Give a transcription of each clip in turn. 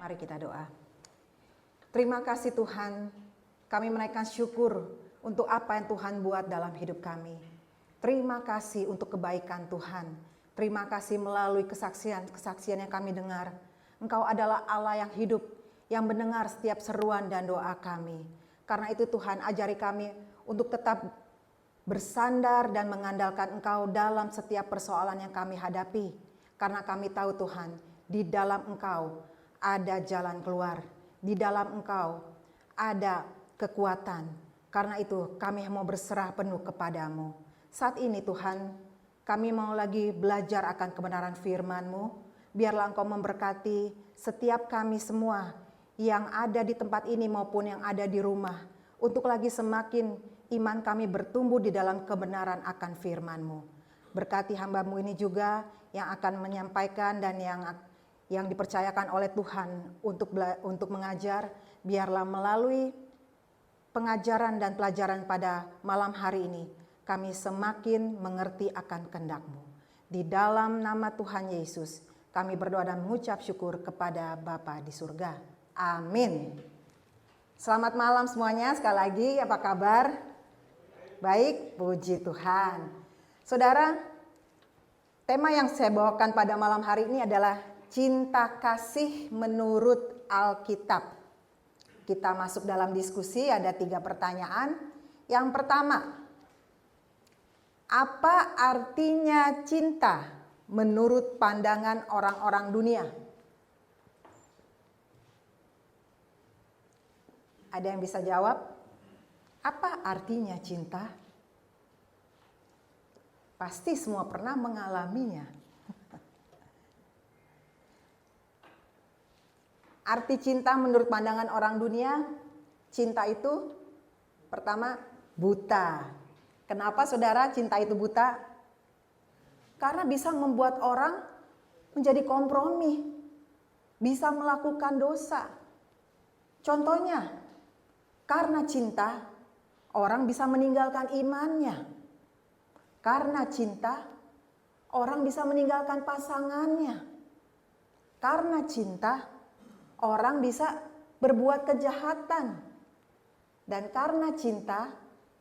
Mari kita doa. Terima kasih Tuhan, kami menaikkan syukur untuk apa yang Tuhan buat dalam hidup kami. Terima kasih untuk kebaikan Tuhan. Terima kasih melalui kesaksian yang kami dengar. Engkau adalah Allah yang hidup, yang mendengar setiap seruan dan doa kami. Karena itu Tuhan, ajari kami untuk tetap bersandar dan mengandalkan Engkau dalam setiap persoalan yang kami hadapi. Karena kami tahu Tuhan, di dalam Engkau ada jalan keluar. Di dalam Engkau ada kekuatan. Karena itu kami mau berserah penuh kepadamu. Saat ini Tuhan, kami mau lagi belajar akan kebenaran firman-Mu. Biarlah Engkau memberkati setiap kami semua yang ada di tempat ini maupun yang ada di rumah. Untuk lagi semakin iman kami bertumbuh di dalam kebenaran akan firman-Mu. Berkati hamba-Mu ini juga yang akan menyampaikan dan yang dipercayakan oleh Tuhan untuk mengajar. Biarlah melalui pengajaran dan pelajaran pada malam hari ini, kami semakin mengerti akan kehendak-Mu. Di dalam nama Tuhan Yesus, kami berdoa dan mengucap syukur kepada Bapa di surga. Amin. Selamat malam semuanya, sekali lagi apa kabar? Baik, puji Tuhan. Saudara, tema yang saya bawakan pada malam hari ini adalah cinta kasih menurut Alkitab. Kita masuk dalam diskusi, ada 3 pertanyaan. Yang pertama, apa artinya cinta menurut pandangan orang-orang dunia? Ada yang bisa jawab? Apa artinya cinta? Pasti semua pernah mengalaminya. Arti cinta menurut pandangan orang dunia, cinta itu pertama buta. Kenapa saudara cinta itu buta? Karena bisa membuat orang menjadi kompromi, bisa melakukan dosa. Contohnya, karena cinta orang bisa meninggalkan imannya. Karena cinta orang bisa meninggalkan pasangannya. Karena cinta orang bisa berbuat kejahatan. Dan karena cinta,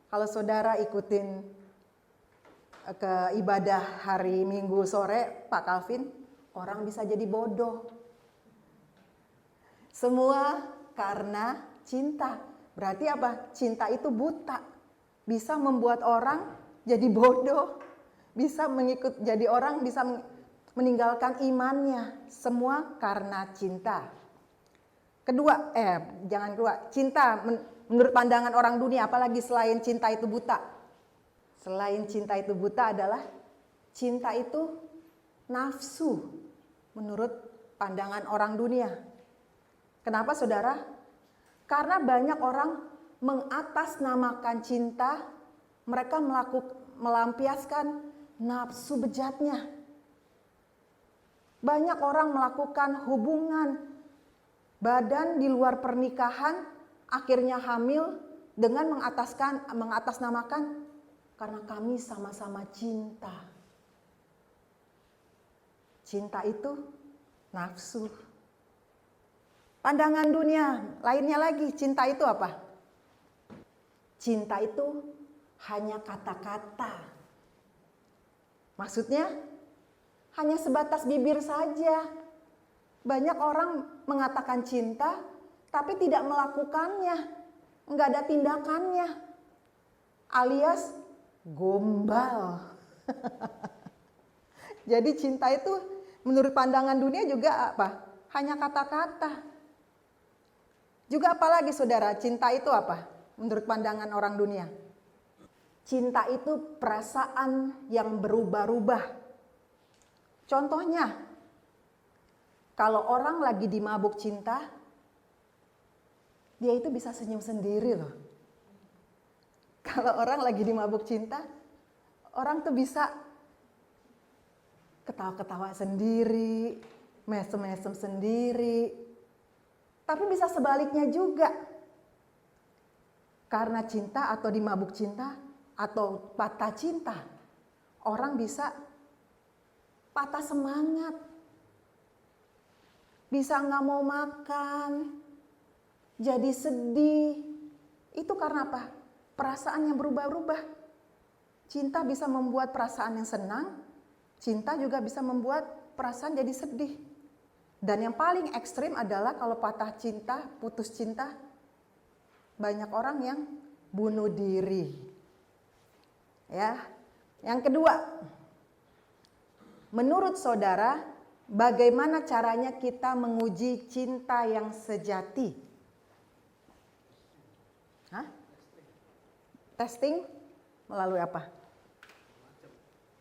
kalau saudara ikutin ke ibadah hari Minggu sore, Pak Calvin, orang bisa jadi bodoh. Semua karena cinta. Berarti apa? Cinta itu buta. Bisa membuat orang jadi bodoh. Bisa jadi orang bisa meninggalkan imannya. Semua karena cinta. Cinta menurut pandangan orang dunia, apalagi selain cinta itu buta. Selain cinta itu buta adalah cinta itu nafsu menurut pandangan orang dunia. Kenapa saudara? Karena banyak orang mengatasnamakan cinta, mereka melampiaskan nafsu bejatnya. Banyak orang melakukan hubungan badan di luar pernikahan, akhirnya hamil dengan mengatasnamakan karena kami sama-sama cinta. Cinta itu nafsu. Pandangan dunia lainnya lagi, cinta itu apa? Cinta itu hanya kata-kata. Maksudnya hanya sebatas bibir saja. Banyak orang mengatakan cinta, tapi tidak melakukannya. Enggak ada tindakannya. Alias gombal. Jadi cinta itu menurut pandangan dunia juga apa? Hanya kata-kata. Juga apalagi saudara, cinta itu apa? Menurut pandangan orang dunia. Cinta itu perasaan yang berubah-ubah. Contohnya, kalau orang lagi dimabuk cinta, dia itu bisa senyum sendiri loh. Kalau orang lagi dimabuk cinta, orang tuh bisa ketawa-ketawa sendiri, mesem-mesem sendiri. Tapi bisa sebaliknya juga. Karena cinta atau dimabuk cinta atau patah cinta, orang bisa patah semangat. bisa nggak mau makan, jadi sedih. Itu karena apa? Perasaan yang berubah-ubah. Cinta bisa membuat perasaan yang senang, cinta juga bisa membuat perasaan jadi sedih. Dan yang paling ekstrim adalah kalau patah cinta, putus cinta, banyak orang yang bunuh diri. Ya. Yang kedua, menurut saudara, bagaimana caranya kita menguji cinta yang sejati? Hah? Testing melalui apa?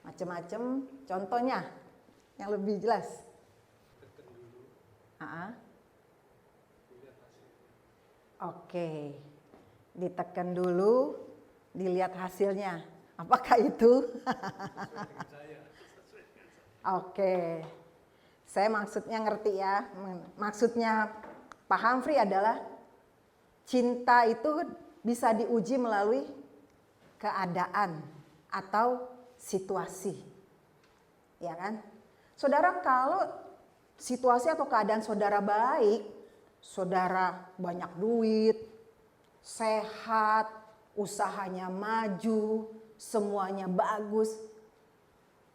Macam-macam. Contohnya yang lebih jelas. Oke, ditekan dulu, dilihat hasilnya. Apakah itu? Oke, saya maksudnya ngerti ya. Maksudnya Pak Humphrey adalah cinta itu bisa diuji melalui keadaan atau situasi. Ya kan? Saudara, kalau situasi atau keadaan saudara baik, saudara banyak duit, sehat, usahanya maju, semuanya bagus,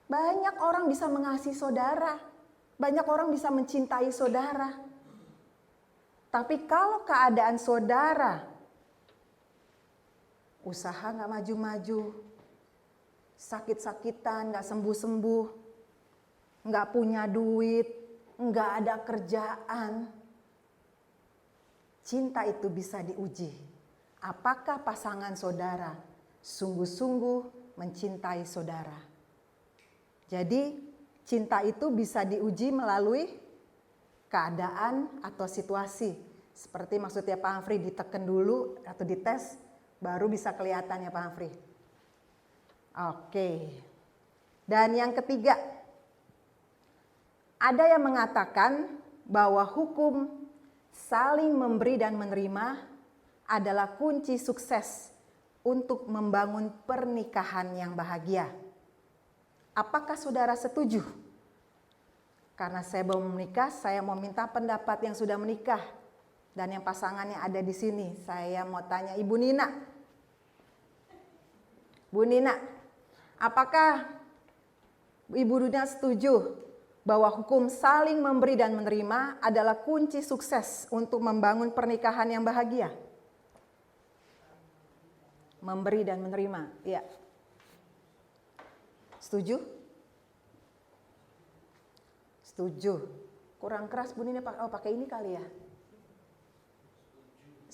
banyak orang bisa mengasihi saudara, banyak orang bisa mencintai saudara. Tapi kalau keadaan saudara, usaha gak maju-maju, sakit-sakitan, gak sembuh-sembuh, gak punya duit, gak ada kerjaan, cinta itu bisa diuji. Apakah pasangan saudara sungguh-sungguh mencintai saudara? Jadi cinta itu bisa diuji melalui keadaan atau situasi. Seperti maksudnya Pak Humphrey, ditekan dulu atau dites, baru bisa kelihatan ya Pak Humphrey. Oke. Dan yang ketiga, ada yang mengatakan bahwa hukum saling memberi dan menerima adalah kunci sukses untuk membangun pernikahan yang bahagia. Apakah saudara setuju? Karena saya belum menikah, saya mau minta pendapat yang sudah menikah dan yang pasangannya ada di sini. Saya mau tanya Ibu Nina. Bu Nina, apakah Ibu Nina setuju bahwa hukum saling memberi dan menerima adalah kunci sukses untuk membangun pernikahan yang bahagia? Memberi dan menerima, iya. Setuju? Setuju. Kurang keras Bu Nina, pakai ini kali ya.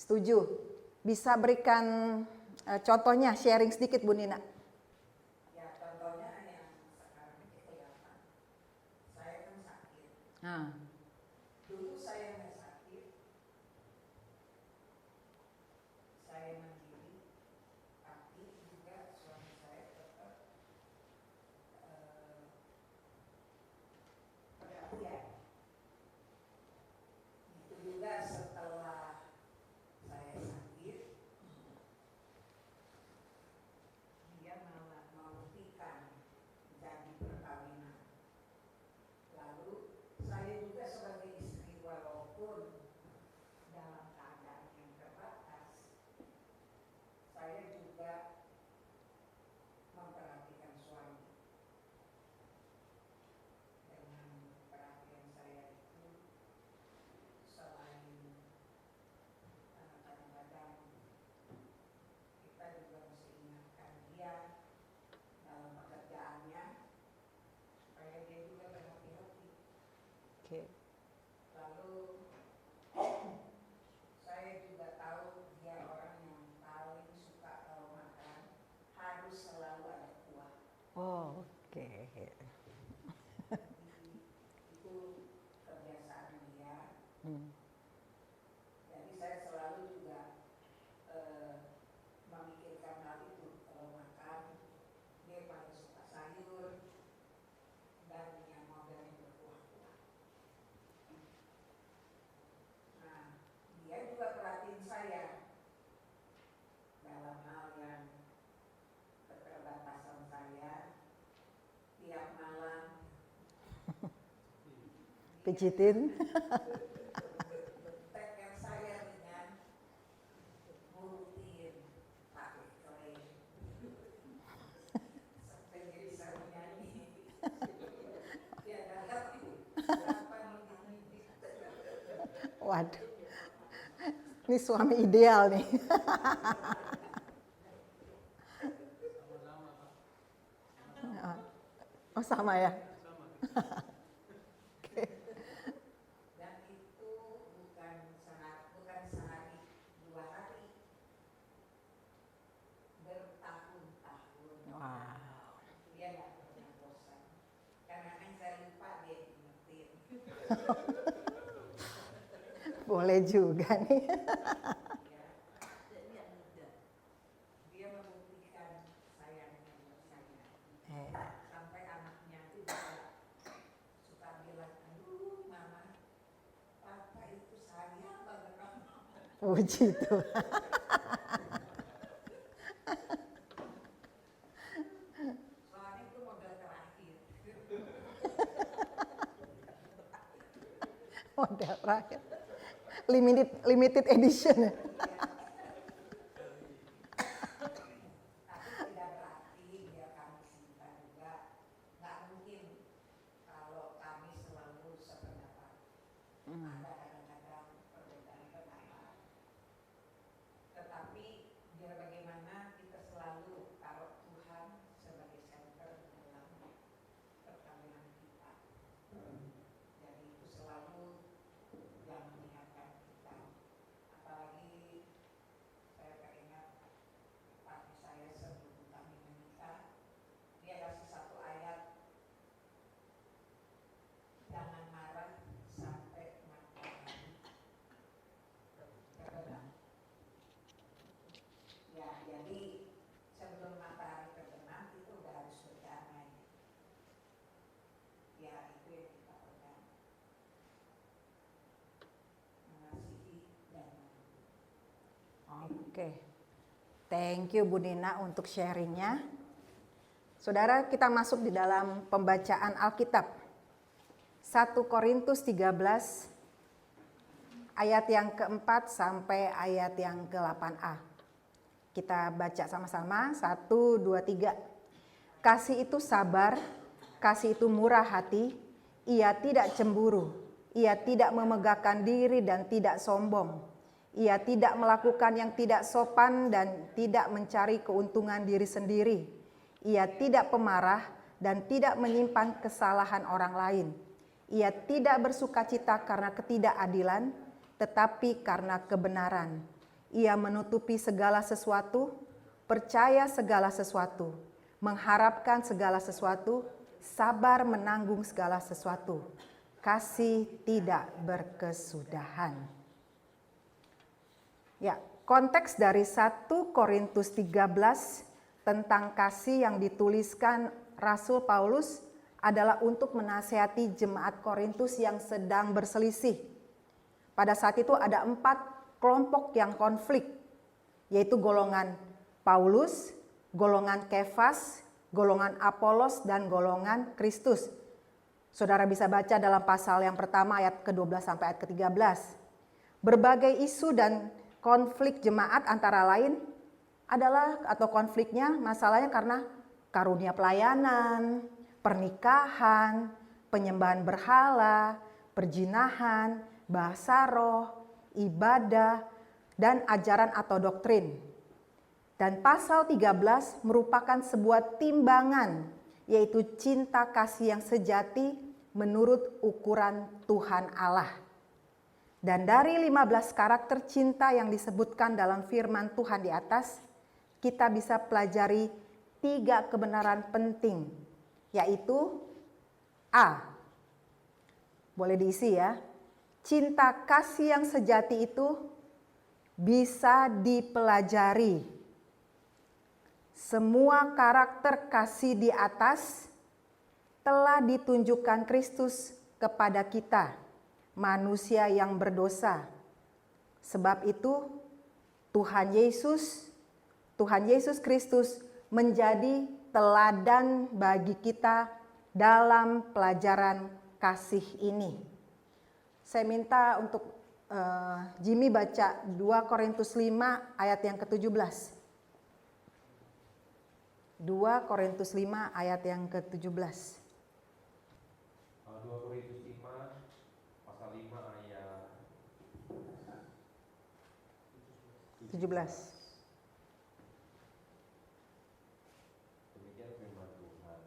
Setuju. Bisa berikan contohnya, sharing sedikit Bu Nina. Ya, contohnya yang sekarang ini kelihatan. Saya kan sakit. Dulu saya nggak sakit. Saya mandiri, tapi juga suami saya tetap perhatian. Itu juga setelah saya sakit, dia malah membuktikan jadi perkawinan. Lalu saya juga sebagai istri, walaupun dalam keadaan yang terbatas, saya juga memperhatikan suami. Dengan perhatian saya itu, selain kadang-kadang kita juga mesti ingatkan dia dalam pekerjaannya, supaya dia juga berhati-hati. Oke. Lalu saya juga tahu dia orang yang paling suka kalau makan harus selalu ada kuah. Oh, oke. Itu kebiasaan dia. Jadi saya selalu juga memikirkan hal itu. Kalau makan, dia paling suka sayur dan yang modelnya berkuah-kuah. Pijitin. Tekel saya dengan ngurutin pakai klaim. Sampai dia bisa menyanyi. Dia dalam 8 menit. Waduh. Ini suami ideal nih. Oh sama ya? Oke. Dan itu bukan sehari 2 hari, bertahun-tahun. Wow. Dia nggak pernah bosan. Kadang-kadang saya lupa dia ingetin. Boleh juga nih. Dia membuktikan sayangnya buat saya. Sampai anaknya juga suka bilang, aduh mama, papa itu sayang banget kamu. Puji Tuhan. Soalnya itu model terakhir. Model terakhir. Limited edition. Tapi tidak berarti dia kami cinta juga. Nggak mungkin kalau kami selalu sependapat. Ada kadang-kadang perbedaan pendapat. Tetapi biar bagaimana kita selalu taruh Tuhan sebagai center dalam perkawinan kita. Jadi itu selalu yang mengingatkan kita. Apalagi saya teringat papi saya sebelum kami menikah, dia kasih satu ayat, jangan marah sampai matahari terbenam. Ya, jadi sebelum matahari terbenam itu udah harus berdamai. Ya, itu yang kita pegang. Mengasihi dan Oke. Thank you Bu Nina untuk sharingnya. Saudara, kita masuk di dalam pembacaan Alkitab. 1 Korintus 13 ayat yang keempat sampai ayat yang ke-8a. Kita baca sama-sama, 1, 2, 3. Kasih itu sabar, kasih itu murah hati, ia tidak cemburu, ia tidak memegahkan diri dan tidak sombong. Ia tidak melakukan yang tidak sopan dan tidak mencari keuntungan diri sendiri. Ia tidak pemarah dan tidak menyimpan kesalahan orang lain. Ia tidak bersukacita karena ketidakadilan, tetapi karena kebenaran. Ia menutupi segala sesuatu, percaya segala sesuatu, mengharapkan segala sesuatu, sabar menanggung segala sesuatu. Kasih tidak berkesudahan. Ya, konteks dari 1 Korintus 13 tentang kasih yang dituliskan Rasul Paulus adalah untuk menasihati jemaat Korintus yang sedang berselisih. Pada saat itu ada 4 kelompok yang konflik, yaitu golongan Paulus, golongan Kefas, golongan Apolos, dan golongan Kristus. Saudara bisa baca dalam pasal yang pertama ayat ke-12 sampai ayat ke-13. Berbagai isu dan konflik jemaat antara lain adalah atau konfliknya masalahnya karena karunia pelayanan, pernikahan, penyembahan berhala, perjinahan, bahasa roh, ibadah, dan ajaran atau doktrin. Dan pasal 13 merupakan sebuah timbangan, yaitu cinta kasih yang sejati menurut ukuran Tuhan Allah. Dan dari 15 karakter cinta yang disebutkan dalam firman Tuhan di atas, kita bisa pelajari 3 kebenaran penting, yaitu A. Boleh diisi ya. Cinta kasih yang sejati itu bisa dipelajari. Semua karakter kasih di atas telah ditunjukkan Kristus kepada kita, manusia yang berdosa. Sebab itu Tuhan Yesus Kristus menjadi teladan bagi kita dalam pelajaran kasih ini. Saya minta untuk Jimmy baca 2 Korintus 5 ayat yang ke-17. 2 Korintus 5 ayat yang ke-17. 2 Korintus 5 pasal 5 ayat 17. Demikian firman Tuhan.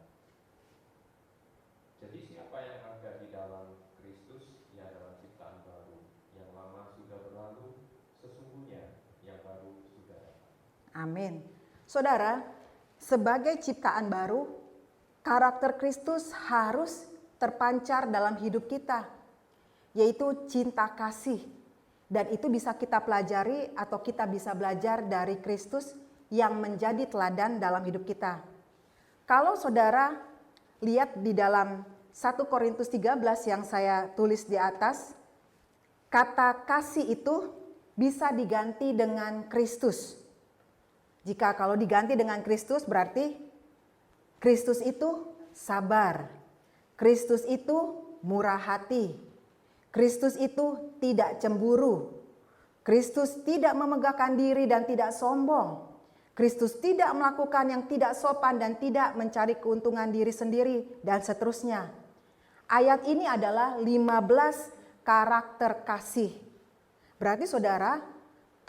Jadi siapa yang ada di dalam Kristus, ia adalah ciptaan baru. Yang lama sudah berlalu, sesungguhnya yang baru sudah datang. Amin. Saudara, sebagai ciptaan baru, karakter Kristus harus terpancar dalam hidup kita, yaitu cinta kasih. Dan itu bisa kita pelajari atau kita bisa belajar dari Kristus yang menjadi teladan dalam hidup kita. Kalau saudara lihat di dalam 1 Korintus 13 yang saya tulis di atas, kata kasih itu bisa diganti dengan Kristus. Jika kalau diganti dengan Kristus berarti Kristus itu sabar. Kristus itu murah hati. Kristus itu tidak cemburu. Kristus tidak memegahkan diri dan tidak sombong. Kristus tidak melakukan yang tidak sopan dan tidak mencari keuntungan diri sendiri dan seterusnya. Ayat ini adalah 15 karakter kasih. Berarti saudara,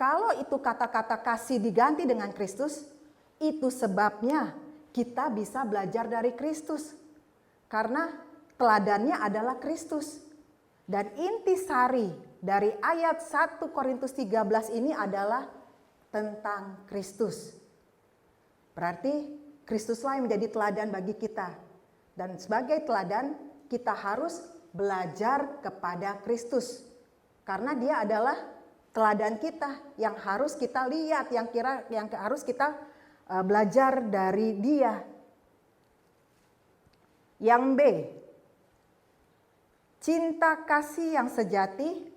kalau itu kata-kata kasih diganti dengan Kristus, itu sebabnya kita bisa belajar dari Kristus. Karena teladannya adalah Kristus. Dan intisari dari ayat 1 Korintus 13 ini adalah tentang Kristus. Berarti Kristuslah yang menjadi teladan bagi kita. Dan sebagai teladan kita harus belajar kepada Kristus. Karena dia adalah teladan kita yang harus kita lihat, yang harus kita belajar dari dia. Yang B, cinta kasih yang sejati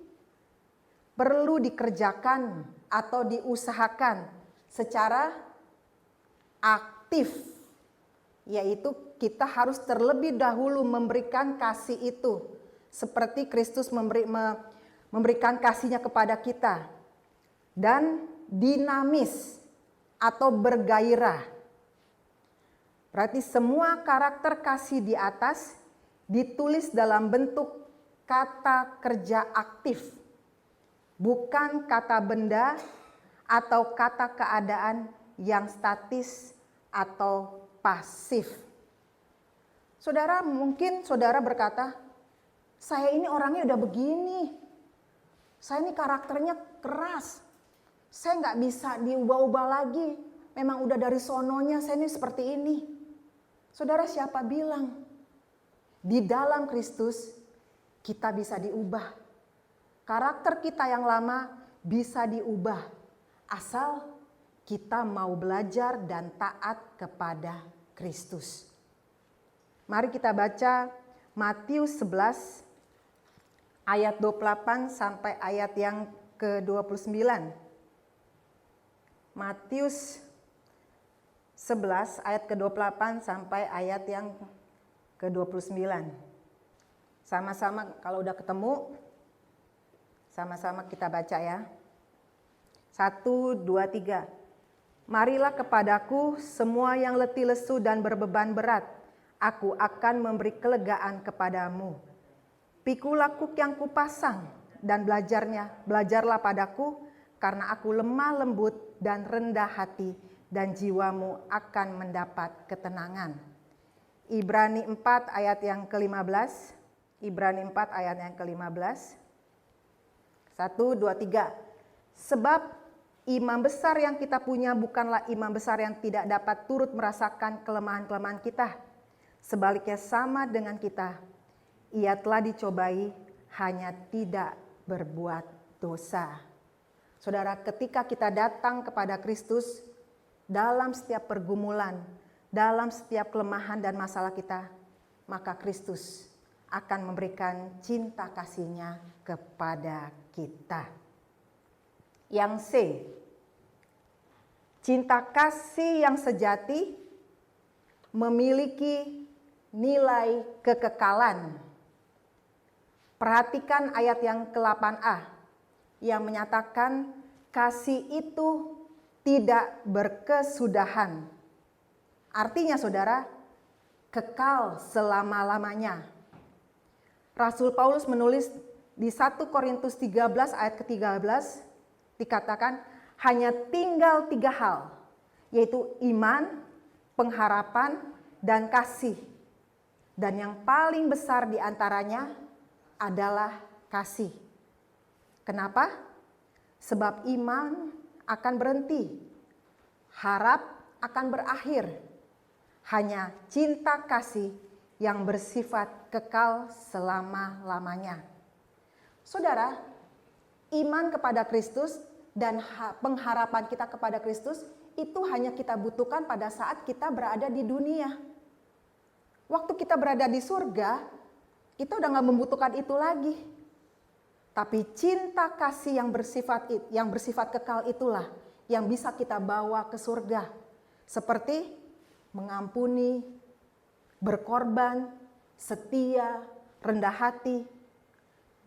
perlu dikerjakan atau diusahakan secara aktif, yaitu kita harus terlebih dahulu memberikan kasih itu seperti Kristus memberikan kasihnya kepada kita, dan dinamis atau bergairah. Berarti semua karakter kasih di atas ditulis dalam bentuk kata kerja aktif, bukan kata benda atau kata keadaan yang statis atau pasif. Saudara, mungkin saudara berkata, saya ini orangnya udah begini, saya ini karakternya keras, saya nggak bisa diubah-ubah lagi, memang udah dari sononya saya ini seperti ini. Saudara, siapa bilang? Di dalam Kristus kita bisa diubah. Karakter kita yang lama bisa diubah asal kita mau belajar dan taat kepada Kristus. Mari kita baca Matius 11 ayat 28 sampai ayat yang ke-29. Matius 11 ayat ke-28 sampai ayat yang ke-29. Sama-sama kalau udah ketemu, sama-sama kita baca ya. 1, 2, 3. Marilah kepadaku semua yang letih lesu dan berbeban berat, aku akan memberi kelegaan kepadamu. Pikulah kuk yang kupasang dan belajarlah padaku, karena aku lemah lembut dan rendah hati, dan jiwamu akan mendapat ketenangan. Ibrani 4 ayat yang ke-15. Ibrani 4 ayat yang ke-15. 1, 2, 3. Sebab imam besar yang kita punya bukanlah imam besar yang tidak dapat turut merasakan kelemahan-kelemahan kita. Sebaliknya sama dengan kita. Ia telah dicobai, hanya tidak berbuat dosa. Saudara, ketika kita datang kepada Kristus dalam setiap pergumulan, dalam setiap kelemahan dan masalah kita, maka Kristus akan memberikan cinta kasih-Nya kepada kita. Yang C, cinta kasih yang sejati memiliki nilai kekekalan. Perhatikan ayat yang ke-8a yang menyatakan kasih itu tidak berkesudahan. Artinya saudara, kekal selama-lamanya. Rasul Paulus menulis di 1 Korintus 13 ayat ke-13 dikatakan hanya tinggal 3 hal, yaitu iman, pengharapan, dan kasih. Dan yang paling besar di antaranya adalah kasih. Kenapa? Sebab iman akan berhenti, harap akan berakhir. Hanya cinta kasih yang bersifat kekal selama-lamanya. Saudara, iman kepada Kristus dan pengharapan kita kepada Kristus itu hanya kita butuhkan pada saat kita berada di dunia. Waktu kita berada di surga, kita udah gak membutuhkan itu lagi. Tapi cinta kasih yang bersifat kekal itulah yang bisa kita bawa ke surga. Seperti mengampuni, berkorban, setia, rendah hati.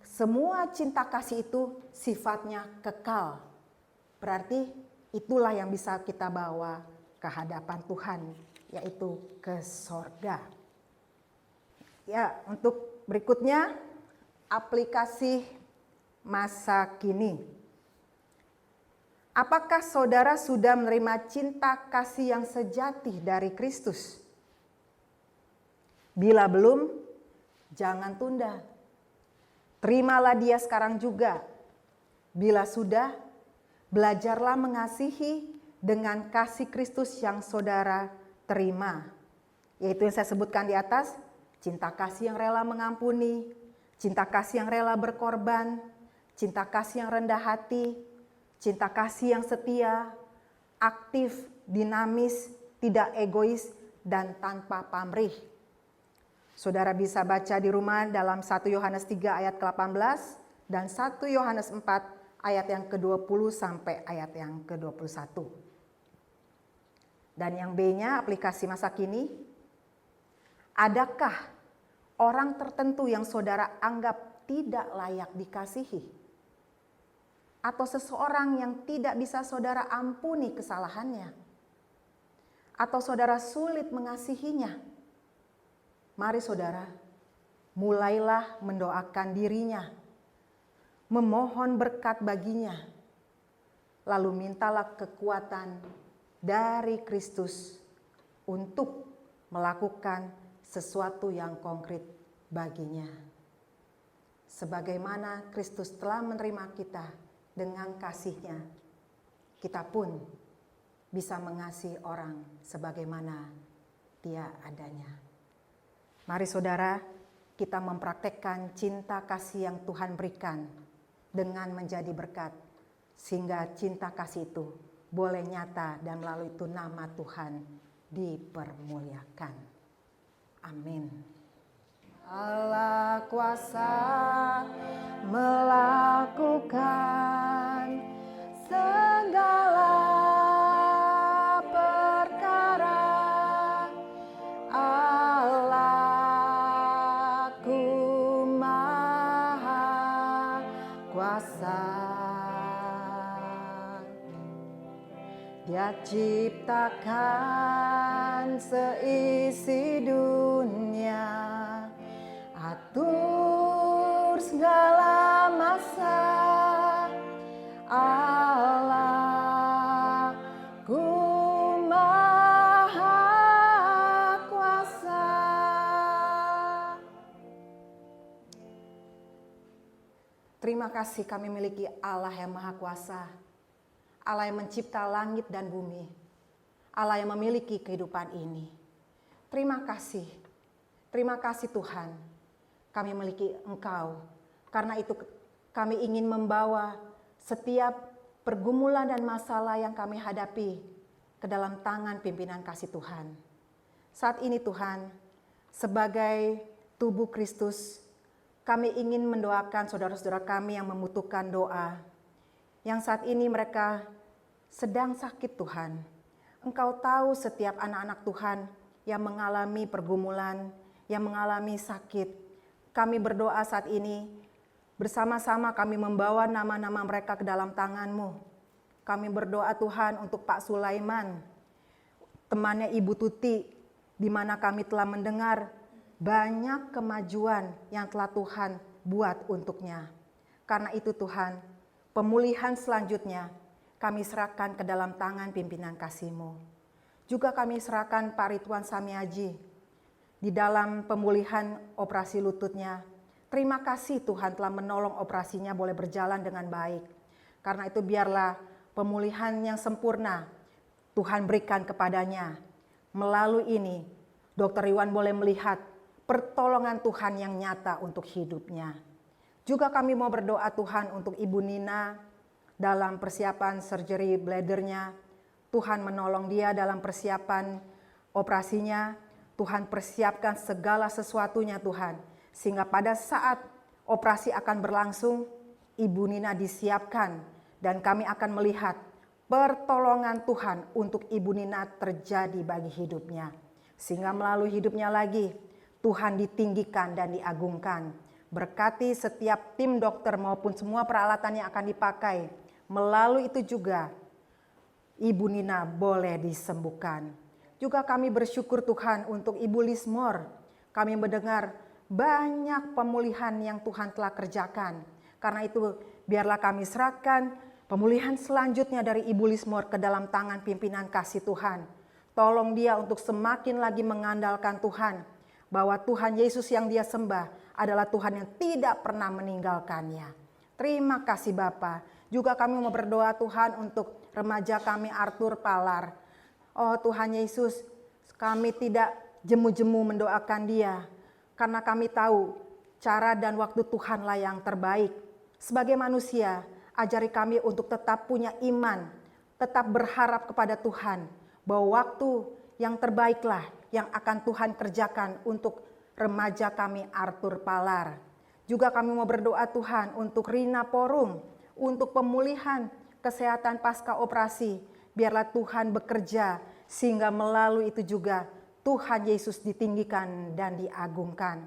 Semua cinta kasih itu sifatnya kekal. Berarti itulah yang bisa kita bawa ke hadapan Tuhan, yaitu ke sorga. Ya, untuk berikutnya aplikasi masa kini. Apakah saudara sudah menerima cinta kasih yang sejati dari Kristus? Bila belum, jangan tunda. Terimalah dia sekarang juga. Bila sudah, belajarlah mengasihi dengan kasih Kristus yang saudara terima. Yaitu yang saya sebutkan di atas, cinta kasih yang rela mengampuni, cinta kasih yang rela berkorban, cinta kasih yang rendah hati, cinta kasih yang setia, aktif, dinamis, tidak egois, dan tanpa pamrih. Saudara bisa baca di rumah dalam 1 Yohanes 3 ayat ke-18 dan 1 Yohanes 4 ayat yang ke-20 sampai ayat yang ke-21. Dan yang B-nya aplikasi masa kini, adakah orang tertentu yang saudara anggap tidak layak dikasihi? Atau seseorang yang tidak bisa saudara ampuni kesalahannya? Atau saudara sulit mengasihinya? Mari saudara, mulailah mendoakan dirinya, memohon berkat baginya, lalu mintalah kekuatan dari Kristus untuk melakukan sesuatu yang konkret baginya. Sebagaimana Kristus telah menerima kita dengan kasih-Nya, kita pun bisa mengasihi orang sebagaimana Dia adanya. Mari saudara, kita mempraktekkan cinta kasih yang Tuhan berikan dengan menjadi berkat, sehingga cinta kasih itu boleh nyata dan melalui itu nama Tuhan dipermuliakan. Amin. Allah kuasa melakukan segala perkara. Allahku Maha Kuasa. Dia ciptakan seisi dunia, atur segala masa. Allahku Maha Kuasa. Terima kasih kami miliki Allah yang Maha Kuasa, Allah yang mencipta langit dan bumi, Allah yang memiliki kehidupan ini. Terima kasih Tuhan, kami memiliki Engkau. Karena itu kami ingin membawa setiap pergumulan dan masalah yang kami hadapi ke dalam tangan pimpinan kasih Tuhan. Saat ini Tuhan, sebagai tubuh Kristus, kami ingin mendoakan saudara-saudara kami yang membutuhkan doa, yang saat ini mereka sedang sakit Tuhan. Engkau tahu setiap anak-anak Tuhan yang mengalami pergumulan, yang mengalami sakit. kami berdoa saat ini, bersama-sama kami membawa nama-nama mereka ke dalam tangan-Mu. Kami berdoa Tuhan untuk Pak Sulaiman, temannya Ibu Tuti, di mana kami telah mendengar banyak kemajuan yang telah Tuhan buat untuknya. Karena itu Tuhan, pemulihan selanjutnya kami serahkan ke dalam tangan pimpinan kasih-Mu. Juga kami serahkan Pak Ridwan Samiaji di dalam pemulihan operasi lututnya. Terima kasih Tuhan telah menolong operasinya boleh berjalan dengan baik. Karena itu biarlah pemulihan yang sempurna Tuhan berikan kepadanya. Melalui ini, Dr. Iwan boleh melihat pertolongan Tuhan yang nyata untuk hidupnya. Juga kami mau berdoa Tuhan untuk Ibu Nina dalam persiapan surgery bladdernya. Tuhan menolong dia dalam persiapan operasinya. Tuhan persiapkan segala sesuatunya Tuhan. Sehingga pada saat operasi akan berlangsung, Ibu Nina disiapkan. Dan kami akan melihat pertolongan Tuhan untuk Ibu Nina terjadi bagi hidupnya. Sehingga melalui hidupnya lagi, Tuhan ditinggikan dan diagungkan. Berkati setiap tim dokter maupun semua peralatan yang akan dipakai. Melalui itu juga Ibu Nina boleh disembuhkan. Juga kami bersyukur Tuhan untuk Ibu Lismore. Kami mendengar banyak pemulihan yang Tuhan telah kerjakan. Karena itu biarlah kami serahkan pemulihan selanjutnya dari Ibu Lismore ke dalam tangan pimpinan kasih Tuhan. Tolong dia untuk semakin lagi mengandalkan Tuhan. Bahwa Tuhan Yesus yang dia sembah adalah Tuhan yang tidak pernah meninggalkannya. Terima kasih Bapa. Juga kami mau berdoa Tuhan untuk remaja kami Arthur Palar. Oh Tuhan Yesus, kami tidak jemu-jemu mendoakan dia. Karena kami tahu cara dan waktu Tuhanlah yang terbaik. Sebagai manusia, ajari kami untuk tetap punya iman. Tetap berharap kepada Tuhan. Bahwa waktu yang terbaiklah yang akan Tuhan kerjakan untuk remaja kami Arthur Palar. Juga kami mau berdoa Tuhan untuk Rina Porum, untuk pemulihan kesehatan pasca operasi. Biarlah Tuhan bekerja sehingga melalui itu juga Tuhan Yesus ditinggikan dan diagungkan.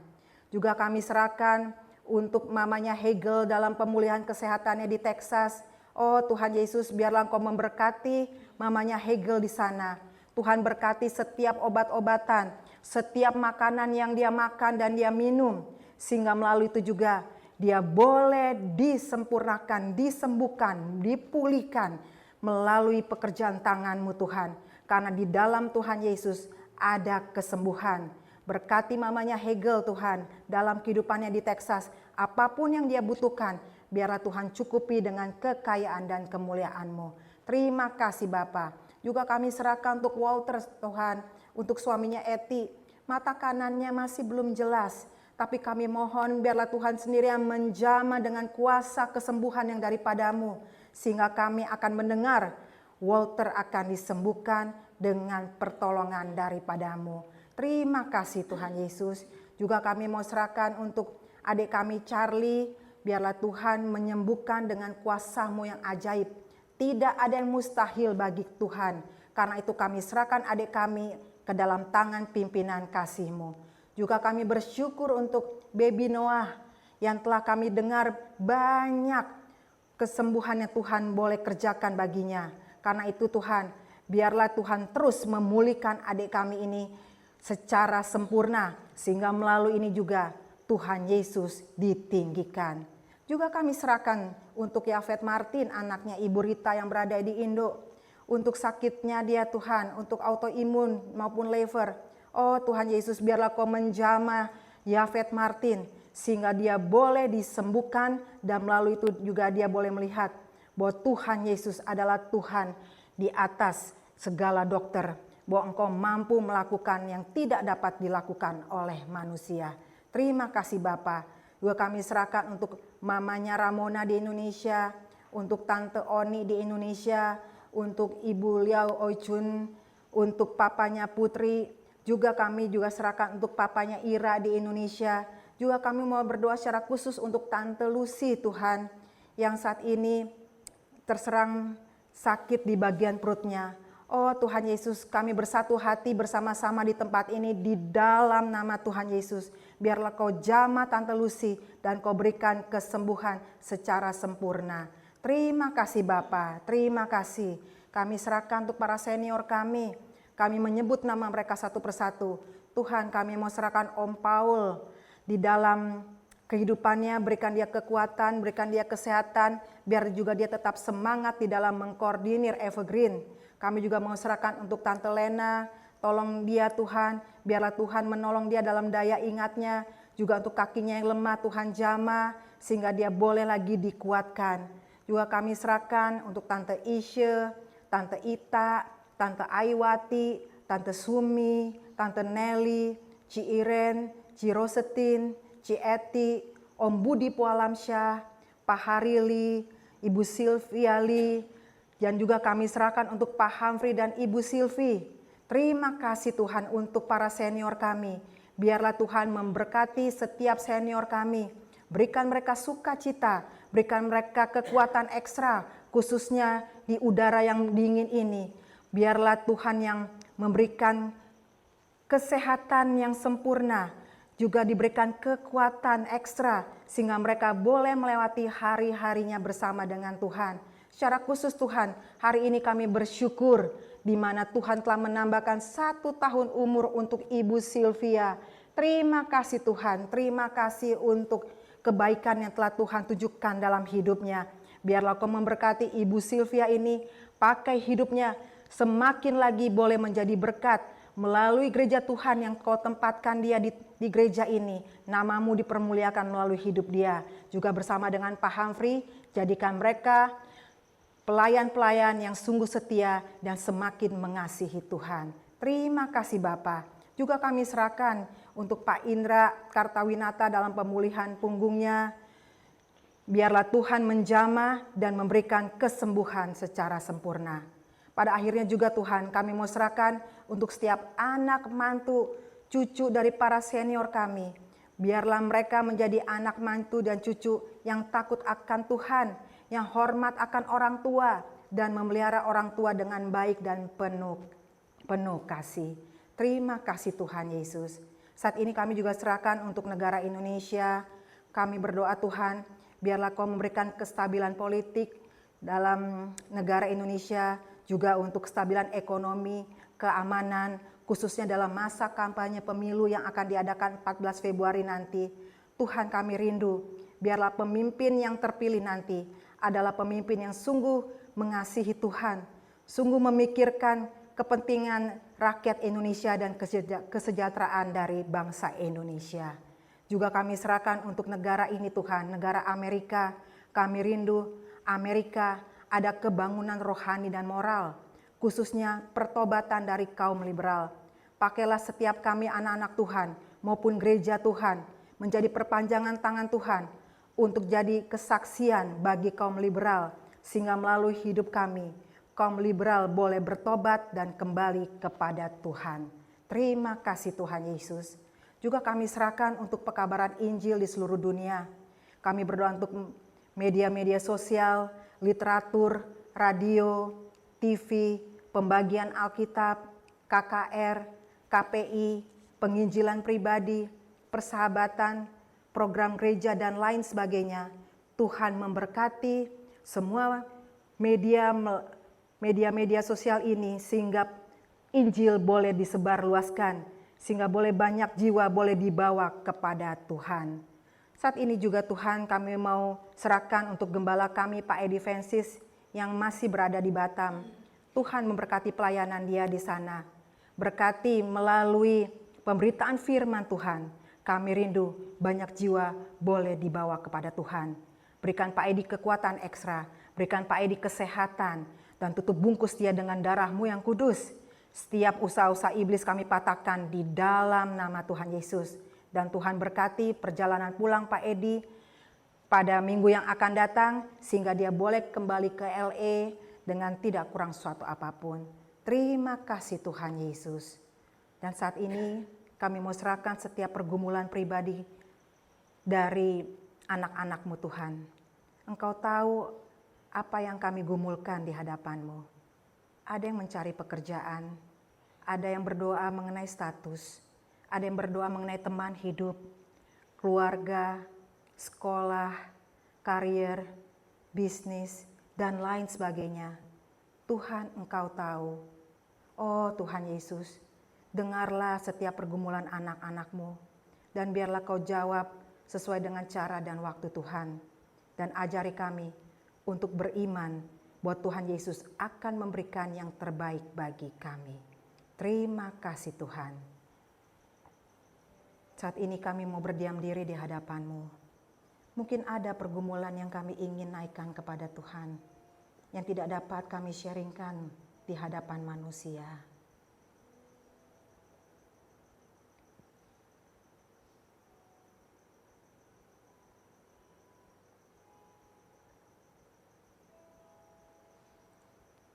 Juga kami serahkan untuk mamanya Hegel dalam pemulihan kesehatannya di Texas. Oh Tuhan Yesus, biarlah Engkau memberkati mamanya Hegel di sana. Tuhan berkati setiap obat-obatan, setiap makanan yang dia makan dan dia minum. Sehingga melalui itu juga dia boleh disempurnakan, disembuhkan, dipulihkan melalui pekerjaan tangan-Mu Tuhan. Karena di dalam Tuhan Yesus ada kesembuhan. Berkati mamanya Hegel Tuhan dalam kehidupannya di Texas. Apapun yang dia butuhkan, biarlah Tuhan cukupi dengan kekayaan dan kemuliaan-Mu. Terima kasih Bapa. Juga kami serahkan untuk Walter Tuhan, untuk suaminya Eti. Mata kanannya masih belum jelas. Tapi kami mohon biarlah Tuhan sendiri yang menjamah dengan kuasa kesembuhan yang daripada-Mu. Sehingga kami akan mendengar Walter akan disembuhkan dengan pertolongan daripada-Mu. Terima kasih Tuhan Yesus. Juga kami mau serahkan untuk adik kami Charlie. Biarlah Tuhan menyembuhkan dengan kuasa-Mu yang ajaib. Tidak ada yang mustahil bagi Tuhan. Karena itu kami serahkan adik kami ke dalam tangan pimpinan kasih-Mu. Juga kami bersyukur untuk baby Noah yang telah kami dengar banyak kesembuhan yang Tuhan boleh kerjakan baginya. Karena itu Tuhan, biarlah Tuhan terus memulihkan adik kami ini secara sempurna. Sehingga melalui ini juga Tuhan Yesus ditinggikan. Juga kami serahkan untuk Yafet Martin, anaknya Ibu Rita yang berada di Indo. Untuk sakitnya dia Tuhan, untuk autoimun maupun liver. Oh Tuhan Yesus, biarlah Kau menjamah Yafet Martin. Sehingga dia boleh disembuhkan dan melalui itu juga dia boleh melihat bahwa Tuhan Yesus adalah Tuhan di atas segala dokter. Bahwa Engkau mampu melakukan yang tidak dapat dilakukan oleh manusia. Terima kasih Bapa. Juga kami serahkan untuk mamanya Ramona di Indonesia, untuk Tante Oni di Indonesia, untuk Ibu Liao Oichun, untuk papanya Putri. Juga kami juga serahkan untuk papanya Ira di Indonesia. Juga kami mau berdoa secara khusus untuk Tante Lucy Tuhan, yang saat ini terserang sakit di bagian perutnya. Oh Tuhan Yesus, kami bersatu hati bersama-sama di tempat ini di dalam nama Tuhan Yesus. Biarlah Kau jamah Tante Lucy dan Kau berikan kesembuhan secara sempurna. Terima kasih Bapa, terima kasih. Kami serahkan untuk para senior kami. Kami menyebut nama mereka satu persatu. Tuhan, kami mau serahkan Om Paul di dalam kehidupannya, berikan dia kekuatan, berikan dia kesehatan, biar juga dia tetap semangat di dalam mengkoordinir Evergreen. Kami juga mau serahkan untuk Tante Lena, tolong dia Tuhan, biarlah Tuhan menolong dia dalam daya ingatnya, juga untuk kakinya yang lemah Tuhan jamah, sehingga dia boleh lagi dikuatkan. Juga kami serahkan untuk Tante Isya, Tante Ita, Tante Aiwati, Tante Sumi, Tante Nelly, Ci Iren, Ci Rosetin, Ci Eti, Om Budi Pualamsyah, Pak Harili, Ibu Silviali, dan juga kami serahkan untuk Pak Hamfri dan Ibu Silvi. Terima kasih Tuhan untuk para senior kami. Biarlah Tuhan memberkati setiap senior kami. Berikan mereka sukacita, berikan mereka kekuatan ekstra, khususnya di udara yang dingin ini. Biarlah Tuhan yang memberikan kesehatan yang sempurna, juga diberikan kekuatan ekstra, sehingga mereka boleh melewati hari-harinya bersama dengan Tuhan. Secara khusus Tuhan, hari ini kami bersyukur di mana Tuhan telah menambahkan 1 tahun umur untuk Ibu Sylvia. Terima kasih Tuhan, terima kasih untuk kebaikan yang telah Tuhan tunjukkan dalam hidupnya. Biarlah Kau memberkati Ibu Sylvia ini, pakai hidupnya semakin lagi boleh menjadi berkat melalui gereja Tuhan yang Kau tempatkan dia di gereja ini. Nama-Mu dipermuliakan melalui hidup dia. Juga bersama dengan Pak Hamfri, jadikan mereka pelayan-pelayan yang sungguh setia dan semakin mengasihi Tuhan. Terima kasih Bapa. Juga kami serahkan untuk Pak Indra Kartawinata dalam pemulihan punggungnya. Biarlah Tuhan menjamah dan memberikan kesembuhan secara sempurna. Pada akhirnya juga Tuhan, kami mau serahkan untuk setiap anak, mantu, cucu dari para senior kami. Biarlah mereka menjadi anak, mantu, dan cucu yang takut akan Tuhan, yang hormat akan orang tua, dan memelihara orang tua dengan baik dan penuh kasih. Terima kasih Tuhan Yesus. Saat ini kami juga serahkan untuk negara Indonesia. Kami berdoa Tuhan, biarlah Kau memberikan kestabilan politik dalam negara Indonesia, juga untuk kestabilan ekonomi, keamanan, khususnya dalam masa kampanye pemilu yang akan diadakan 14 Februari nanti. Tuhan kami rindu, biarlah pemimpin yang terpilih nanti adalah pemimpin yang sungguh mengasihi Tuhan, sungguh memikirkan kepentingan rakyat Indonesia dan kesejahteraan dari bangsa Indonesia. Juga kami serahkan untuk negara ini Tuhan, negara Amerika. Kami rindu Amerika ada kebangunan rohani dan moral, khususnya pertobatan dari kaum liberal. Pakailah setiap kami anak-anak Tuhan maupun gereja Tuhan menjadi perpanjangan tangan Tuhan untuk jadi kesaksian bagi kaum liberal, sehingga melalui hidup kami, kaum liberal boleh bertobat dan kembali kepada Tuhan. Terima kasih Tuhan Yesus. Juga kami serahkan untuk pekabaran Injil di seluruh dunia. Kami berdoa untuk media-media sosial, literatur, radio, TV, pembagian Alkitab, KKR, KPI, penginjilan pribadi, persahabatan, program gereja, dan lain sebagainya. Tuhan memberkati semua media sosial ini sehingga Injil boleh disebarluaskan, sehingga boleh banyak jiwa boleh dibawa kepada Tuhan. Saat ini juga Tuhan kami mau serahkan untuk gembala kami Pak Edi Vensis yang masih berada di Batam. Tuhan memberkati pelayanan dia di sana. Berkati melalui pemberitaan firman Tuhan. Kami rindu banyak jiwa boleh dibawa kepada Tuhan. Berikan Pak Edi kekuatan ekstra, berikan Pak Edi kesehatan, dan tutup bungkus dia dengan darah-Mu yang kudus. Setiap usaha-usaha iblis kami patahkan di dalam nama Tuhan Yesus. Dan Tuhan berkati perjalanan pulang Pak Edi pada minggu yang akan datang, sehingga dia boleh kembali ke LA dengan tidak kurang suatu apapun. Terima kasih Tuhan Yesus. Dan saat ini kami mau serahkan setiap pergumulan pribadi dari anak-anak-Mu Tuhan. Engkau tahu apa yang kami gumulkan di hadapan-Mu. Ada yang mencari pekerjaan, ada yang berdoa mengenai status, ada yang berdoa mengenai teman hidup, keluarga, sekolah, karier, bisnis, dan lain sebagainya. Tuhan, Engkau tahu. Oh Tuhan Yesus, dengarlah setiap pergumulan anak-anak-Mu, dan biarlah Kau jawab sesuai dengan cara dan waktu Tuhan. Dan ajari kami untuk beriman bahwa Tuhan Yesus akan memberikan yang terbaik bagi kami. Terima kasih Tuhan. Saat ini kami mau berdiam diri di hadapan-Mu. Mungkin ada pergumulan yang kami ingin naikkan kepada Tuhan, yang tidak dapat kami sharingkan di hadapan manusia.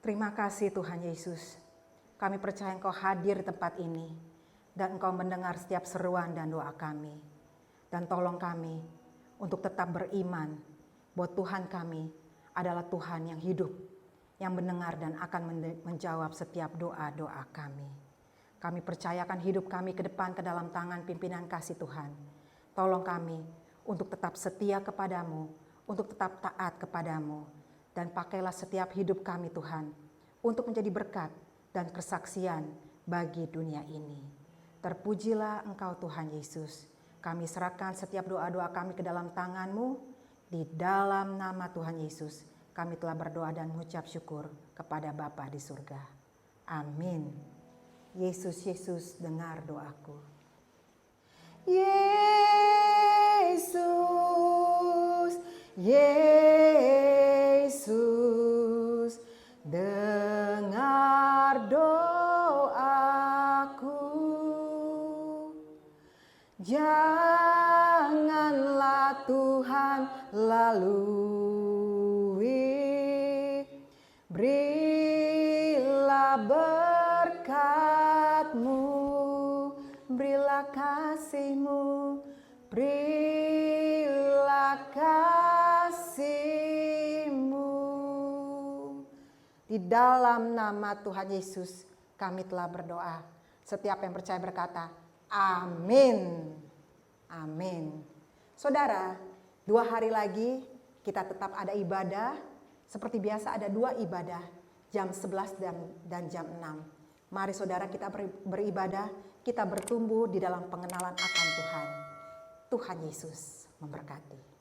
Terima kasih Tuhan Yesus. Kami percaya Engkau hadir di tempat ini dan Engkau mendengar setiap seruan dan doa kami. Dan tolong kami untuk tetap beriman bahwa Tuhan kami adalah Tuhan yang hidup, yang mendengar dan akan menjawab setiap doa-doa kami. Kami percayakan hidup kami ke depan ke dalam tangan pimpinan kasih Tuhan. Tolong kami untuk tetap setia kepadamu, untuk tetap taat kepadamu. Dan pakailah setiap hidup kami Tuhan untuk menjadi berkat dan kesaksian bagi dunia ini. Terpujilah Engkau Tuhan Yesus. Kami serahkan setiap doa-doa kami ke dalam tangan-Mu. Di dalam nama Tuhan Yesus kami telah berdoa dan mengucap syukur kepada Bapa di surga. Amin. Yesus, Yesus, dengar doaku. Yesus, Yesus, dengar doaku. Janganlah Tuhan lalui, berilah berkat-Mu, berilah kasih-Mu, berilah kasih-Mu. Di dalam nama Tuhan Yesus kami telah berdoa. Setiap yang percaya berkata, amin. Amin. Saudara, 2 hari lagi kita tetap ada ibadah. Seperti biasa ada 2 ibadah, jam 11 dan jam 6. Mari saudara kita beribadah, kita bertumbuh di dalam pengenalan akan Tuhan. Tuhan Yesus memberkati.